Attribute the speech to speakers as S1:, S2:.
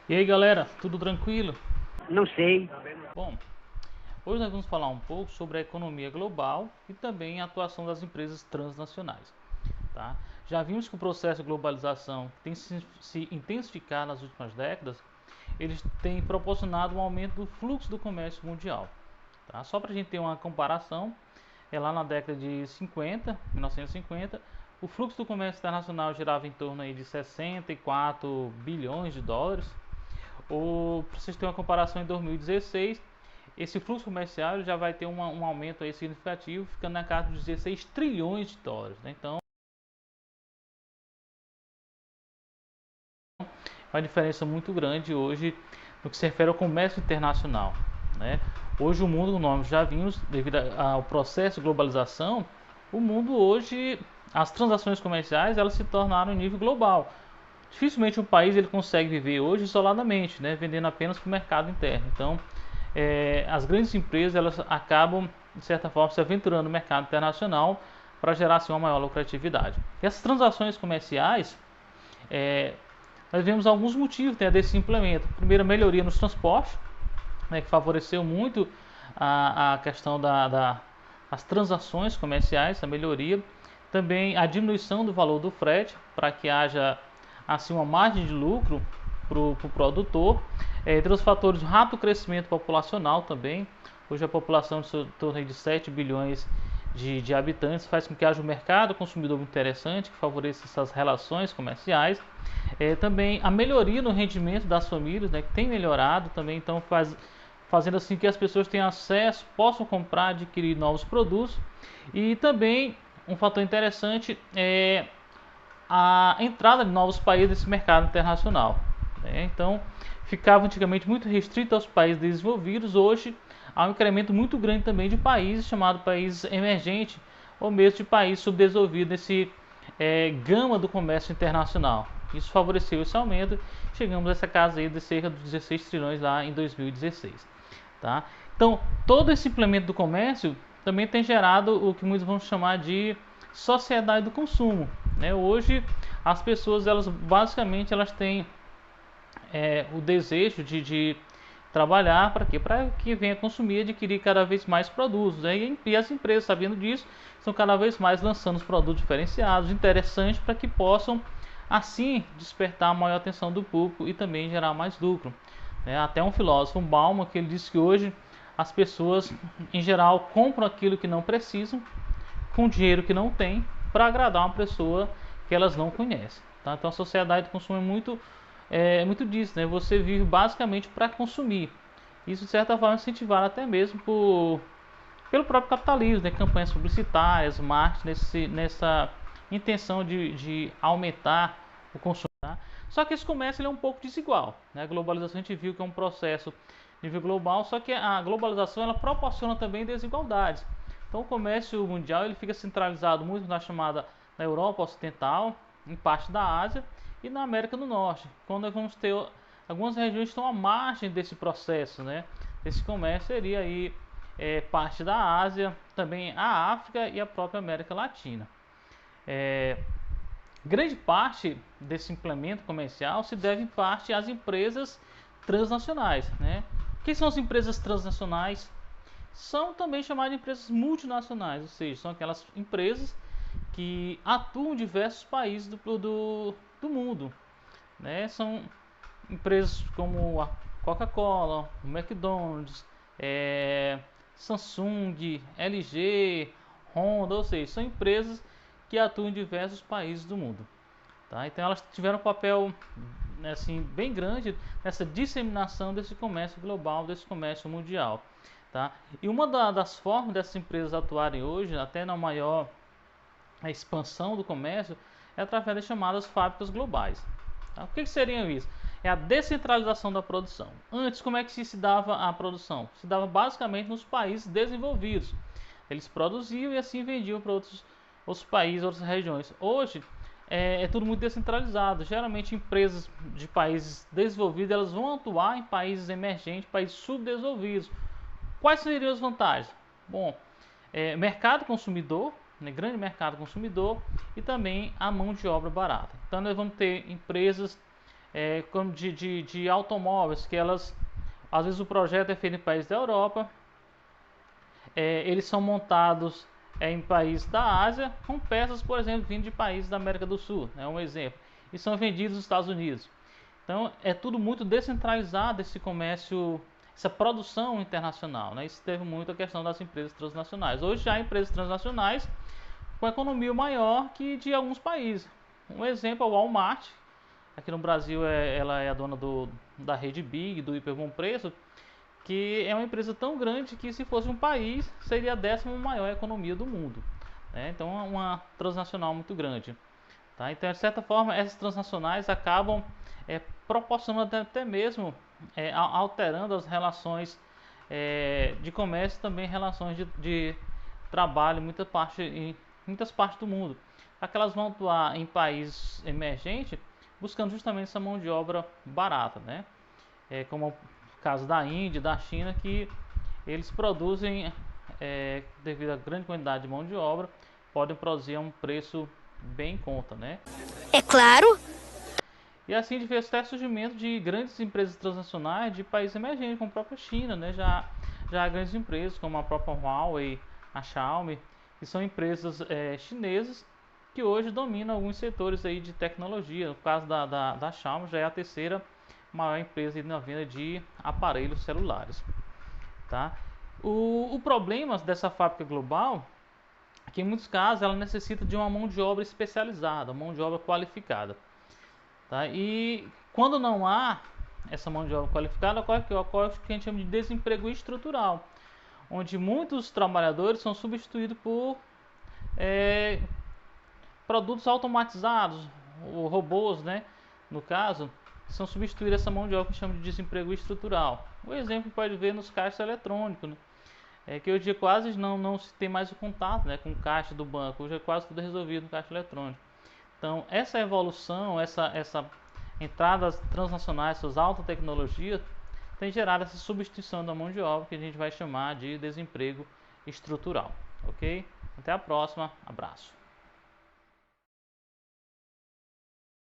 S1: E aí galera, tudo tranquilo?
S2: Não sei.
S1: Bom, hoje nós vamos falar um pouco sobre a economia global e também a atuação das empresas transnacionais, tá? Já vimos que o processo de globalização tem se intensificado nas últimas décadas, eles têm proporcionado um aumento do fluxo do comércio mundial, tá? Só para a gente ter uma comparação, lá na década de 50, 1950, o fluxo do comércio internacional girava em torno aí de 64 bilhões de dólares. Para vocês terem uma comparação, em 2016, esse fluxo comercial já vai ter um aumento aí significativo, ficando na casa de 16 trilhões de dólares, né? Então, uma diferença muito grande hoje no que se refere ao comércio internacional, né? Hoje o mundo, nós já vimos, devido ao processo de globalização, o mundo hoje, as transações comerciais, elas se tornaram em nível global. Dificilmente um país ele consegue viver hoje isoladamente, né, vendendo apenas para o mercado interno. Então, as grandes empresas elas acabam, de certa forma, se aventurando no mercado internacional para gerar assim, uma maior lucratividade. E essas transações comerciais, é, nós vemos alguns motivos, né, desse implemento. Primeiro, a melhoria nos transportes, né, que favoreceu muito a questão das transações comerciais, a melhoria. Também a diminuição do valor do frete, para que haja assim uma margem de lucro para o pro produtor. Entre os fatores, o rápido crescimento populacional também. Hoje a população em torno de 7 bilhões de habitantes faz com que haja um mercado consumidor muito interessante, que favoreça essas relações comerciais. Também a melhoria no rendimento das famílias, né, que tem melhorado também, então fazendo assim que as pessoas tenham acesso, possam comprar, adquirir novos produtos. E também um fator interessante é a entrada de novos países nesse mercado internacional, né? Então, ficava antigamente muito restrito aos países desenvolvidos, hoje há um incremento muito grande também de países chamados países emergentes ou mesmo de países subdesenvolvidos nesse gama do comércio internacional. Isso favoreceu esse aumento, chegamos a essa casa aí de cerca de 16 trilhões lá em 2016, tá? Então, todo esse implemento do comércio também tem gerado o que muitos vão chamar de sociedade do consumo, né? Hoje as pessoas elas basicamente elas têm o desejo de trabalhar para quê? Para que venha consumir e adquirir cada vez mais produtos, né? E as empresas, sabendo disso, estão cada vez mais lançando os produtos diferenciados, interessantes, para que possam assim despertar a maior atenção do público e também gerar mais lucro, né? Até um filósofo, um Bauman, que ele disse que hoje as pessoas em geral compram aquilo que não precisam com dinheiro que não tem para agradar uma pessoa que elas não conhecem, tá? Então a sociedade de consumo muito disso, né? Você vive basicamente para consumir. Isso de certa forma é incentivado até mesmo pelo próprio capitalismo, né? Campanhas publicitárias, marketing nessa intenção de aumentar o consumo, tá? Só que esse comércio ele é um pouco desigual, né? A globalização a gente viu que é um processo nível global, só que a globalização ela proporciona também desigualdades. Então o comércio mundial ele fica centralizado muito na Europa Ocidental, em parte da Ásia e na América do Norte, quando nós vamos ter algumas regiões que estão à margem desse processo, né? Esse comércio seria aí parte da Ásia, também a África e a própria América Latina. É, Grande parte desse implemento comercial se deve em parte às empresas transnacionais, né? O que são as empresas transnacionais? São também chamadas de empresas multinacionais, ou seja, são aquelas empresas que atuam em diversos países do mundo, né? São empresas como a Coca-Cola, o McDonald's, Samsung, LG, Honda, ou seja, são empresas que atuam em diversos países do mundo, tá? Então elas tiveram um papel, né, assim, bem grande nessa disseminação desse comércio global, desse comércio mundial, tá? E uma das formas dessas empresas atuarem hoje, até na maior expansão do comércio, é através das chamadas fábricas globais, tá? O que seria isso? É a descentralização da produção. Antes, como é que se dava a produção? Se dava basicamente nos países desenvolvidos. Eles produziam e assim vendiam para outros países, outras regiões. Hoje é tudo muito descentralizado. Geralmente empresas de países desenvolvidos elas vão atuar em países emergentes, países subdesenvolvidos. Quais seriam as vantagens? Bom, mercado consumidor, né, grande mercado consumidor e também a mão de obra barata. Então nós vamos ter empresas como de automóveis, que elas, às vezes o projeto é feito em países da Europa, eles são montados em países da Ásia, com peças, por exemplo, vindo de países da América do Sul, é um exemplo, e são vendidos nos Estados Unidos. Então é tudo muito descentralizado esse comércio, essa produção internacional, né? Isso teve muito a questão das empresas transnacionais. Hoje já há empresas transnacionais com economia maior que de alguns países. Um exemplo é o Walmart. Aqui no Brasil ela é a dona da Rede Big, do Hiper Bom Preço, que é uma empresa tão grande que, se fosse um país, seria a 10ª maior economia do mundo, né? Então é uma transnacional muito grande, tá? Então, de certa forma, essas transnacionais acabam proporcionando até mesmo alterando as relações de comércio, também relações de trabalho em muitas partes do mundo. Aquelas vão atuar em países emergentes buscando justamente essa mão de obra barata, né? Como o caso da Índia, da China, que eles produzem, devido à grande quantidade de mão de obra, podem produzir a um preço bem em conta, né?
S2: É claro.
S1: E assim de ver até surgimento de grandes empresas transnacionais de países emergentes, como a própria China, né? Já há grandes empresas como a própria Huawei, a Xiaomi, que são empresas chinesas que hoje dominam alguns setores aí de tecnologia. No caso da Xiaomi, já é a terceira maior empresa na venda de aparelhos celulares, tá? O problema dessa fábrica global é que, em muitos casos, ela necessita de uma mão de obra especializada, mão de obra qualificada, tá? E quando não há essa mão de obra qualificada, ocorre o que a gente chama de desemprego estrutural, onde muitos trabalhadores são substituídos por produtos automatizados, ou robôs, né? No caso, são substituir essa mão de obra que chama de desemprego estrutural. O exemplo pode ver nos caixas eletrônicos, né? Que hoje quase não se tem mais o contato, né, com o caixa do banco. Hoje é quase tudo resolvido no caixa eletrônico. Então, essa evolução, essa entrada transnacionais, essas altas tecnologias, tem gerado essa substituição da mão de obra que a gente vai chamar de desemprego estrutural. Ok? Até a próxima. Abraço.